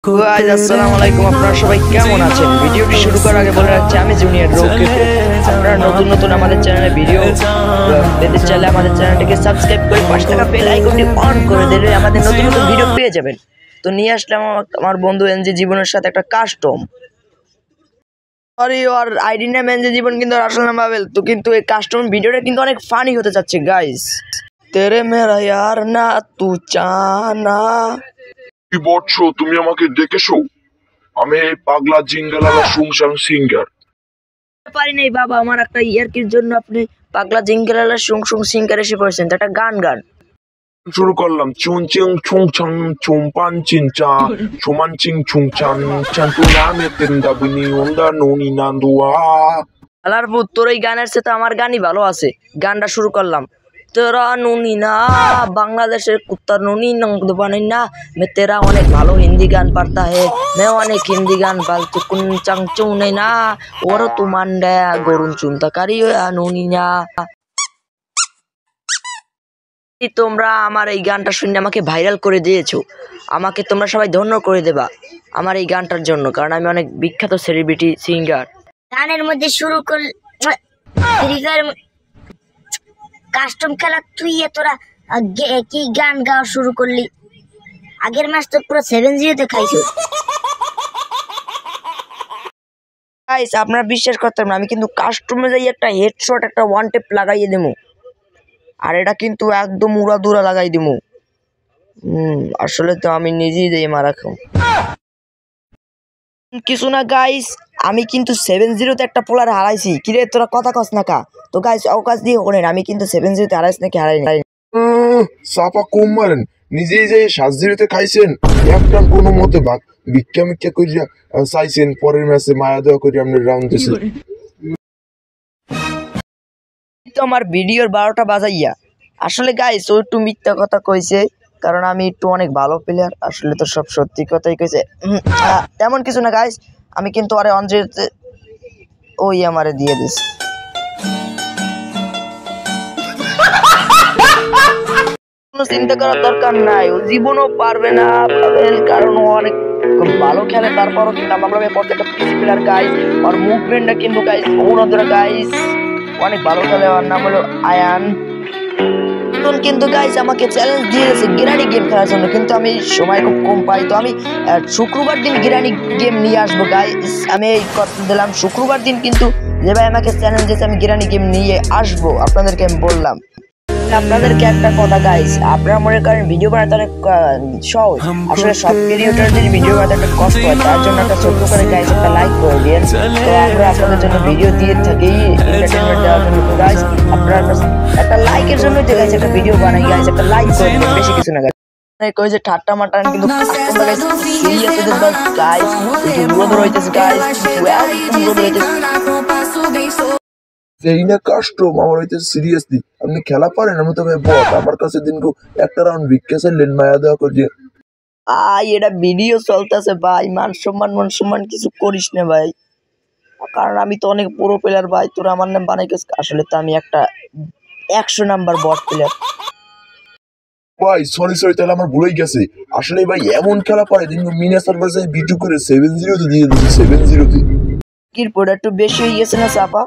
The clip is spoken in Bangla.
গাইস আসসালামু আলাইকুম, আপনারা সবাই কেমন আছেন? ভিডিওটি শুরু করার আগে বলে রাখছি আমি জুনিয়র রকি। আপনারা নতুন আমাদের চ্যানেলে ভিডিও পেতে চাইলে আমাদের চ্যানেলটিকে সাবস্ক্রাইব করে পাশে থাকা বেল আইকনটি অন করে দিলে আমাদের নতুন ভিডিও পেয়ে যাবেন। তো নিয়ে আসলাম আমার বন্ধু এনজি জীবনের সাথে একটা কাস্টম। সরি, ওর আইডি নাম এনজি জীবন, কিন্তু আসল নাম বাবেল। তো কিন্তু এই কাস্টম ভিডিওটা কিন্তু অনেক ফানি হতে যাচ্ছে গাইস। তেরে মেরা ইয়ার না তু চানা। কি বলছো তুমি? আমাকে দেখেছো? আমি এই পাগলা জিঙ্গালালা সুংসাং সিঙ্গার। পারি নাই বাবা, আমার একটা ইয়ারকির জন্য আপনি পাগলা জিঙ্গেলালা সুং সুং সিঙ্গার এসে পড়েছেন। তো একটা গান শুরু করলাম চুন চিং ছুং ছং ছুম পান চিন চা ছুমান চিং ছুং চান চান তু নামে তেন্দা বিনি ওন্দা ননি নান্দুয়া। আলার ভূত, তোর এই গানের সাথে আমার গানই ভালো আছে। গানটা শুরু করলাম। তোরা নুনি না বাংলাদেশের কুত্তা নুনি নংদ বানাই না মে তেরা অনেক ভালো হিন্দি গান পারতা হে মে অনেক হিন্দি গান পালতু কুন চাং চুং নেই না ওর তু মান্ডা গরুন চুনতা কারি নুনি না। তোমরা আমার এই গানটা শুনে আমাকে ভাইরাল করে দিয়েছো। আমাকে তোমরা সবাই ধন্য করে দেবা আমার এই গানটার জন্য, কারণ আমি অনেক বিখ্যাত সেলিব্রিটি সিঙ্গার। গানের মধ্যে শুরু কর ফ্রি ফায়ার কাস্টম খেলা তুই তোরা কি গান গাওয়া শুরু করলি? আগের ম্যাচ তো পুরো 7-0 খাইছো। গাইস আপনারা বিশ্বাস করতেন না, আমি কিন্তু কাস্টমে যাই একটা হেডশট একটা ওয়ান টেপ লাগাইয়ে দেবো, আর এটা কিন্তু একদম উড়াদুরা লাগাই দেবো। আসলে তো আমি নিজেই যাই মারা খাও কিছু না গাইস। আমি কিন্তু 7-0 একটা পোলার হারাইছি। কিরে তোরা কথা কস না কা? তো গাইস অকাশ দিয়ে করেন, আমি কিন্তু 7-0 হারাইছি নাকি হারাইনি। সাপা কম মারেন, নিজেই যে 7-0 খাইছেন একটা কোনো মতে ভাগ ভিক্ষা মিক্ষা করিয়া চাইছেন, পরের ম্যাচে মায়া দেওয়া করি আপনার রাউন্ড দিছে। তো আমার ভিডিওর 12টা বাজাইয়া আসলে গাইস ও একটু মিথ্যা কথা কইছে, কারণ আমি একটু অনেক ভালো প্লেয়ার। আসলে তো সব সত্যি কথাই কইছে। তেমন কিছু না গাইস, আমি কিন্তু আরে অঞ্জলিতে ওই আমারে দিয়ে দিস। কোনো চিন্তা করার দরকার নাই, ও জীবনও পারবে না পাবেল, কারণ ও অনেক ভালো খেলে। তারপরও কিন্তু আমার প্রত্যেকটা পিসি প্লেয়ার গাইস, আর মুভমেন্টটা কিন্তু গাইস অন্যদের গাইস অনেক ভালো খেলে। ওর নাম হলো আয়ান। কিন্তু গাইস আমাকে চ্যালেঞ্জ দিয়েছে গিরানি গেম খেলার জন্য, কিন্তু আমি সময় খুব কম পাই। তো আমি শুক্রবার দিন গিরানি গেম নিয়ে আসবো গাইস। আমি এই কথা দিলাম, শুক্রবার দিন কিন্তু যে ভাই আমাকে চ্যালেঞ্জ দিয়েছে আমি গিরানি গেম নিয়ে আসবো, আপনাদেরকে আমি বললাম। আপনাদেরকে একটা কথা গাইস, আপনারা মনে করেন ভিডিও বানাতে অনেক সহজ, আসলে সব ক্রিয়েটরদের ভিডিও বানাতে একটা কষ্ট হয়। তার জন্য একটা ছোট্ট করে গাইস একটা লাইক করে দিন। তো আমরা আপনাদের জন্য ভিডিও দিয়ে থাকি এন্টারটেইনমেন্ট দেওয়ার জন্য। তো গাইস আপনারা একটা লাইকের জন্য যে গাইস একটা ভিডিও বানাই গাইস, একটা লাইক করে দিন, বেশি কিছু না গাইস। কই যে ঠাট্টা মাটান কিন্তু তোমরা গাইস সিরিয়াসলি দেখবা গাইস, একটু রোদ রইতেছে গাইস, একদম রোদ রইতেছে। এই না কাস্টম আমার হইতে সিরিয়াসলি আপনি খেলা পারেন? আমি তো বট আমার কাছে দিনকু একটা রাউন্ড ভিক্ষা চাইলেন মায়া দেওয়া করিয়ে। এটা ভিডিও চলতেছে ভাই, মান সম্মান কিছু করিস না ভাই, কারণ আমি তো অনেক পুরো প্লেয়ার ভাই। তোরা আমার নাম বানাই গেছিস, আসলে তো আমি একটা 100 নাম্বার বট প্লেয়ার ভাই। সরি তাহলে আমার ভুলেই গেছে। আসলে ভাই এমন খেলা পারে দিনকু মিনা সার্ভার ভিডিও করে 7-0 দিয়ে দিচ্ছে 7-0। কি একটু বেশি হয়ে গেছে না চাপা?